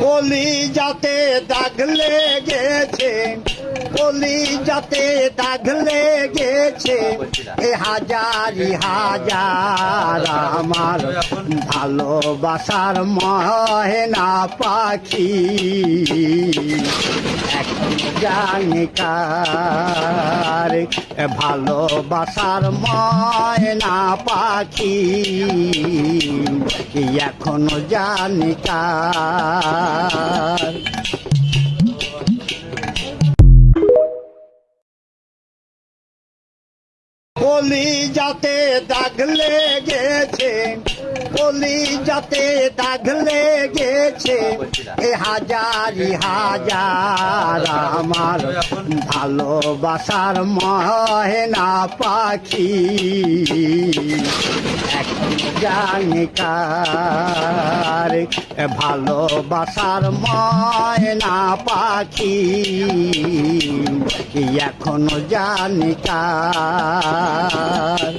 কলি যাতে দাগ লেগেছে, কলি যাতে দাগ লেগেছে, এ হাজারি হাজার আমার ভালোবাসার ময়না পাখি। এখন জানি কার ভালোবাসার ময়না পাখি, এখনো জানি কার। কলি যাতে দাগ লেগেছে, কলি যাতে দাগ লেগেছে, এ হাজারি হাজার আমার ভালোবাসার ময়না পাখি। এখন জানি কার ভালোবাসার ময়না পাখি, এখনো জানি কার।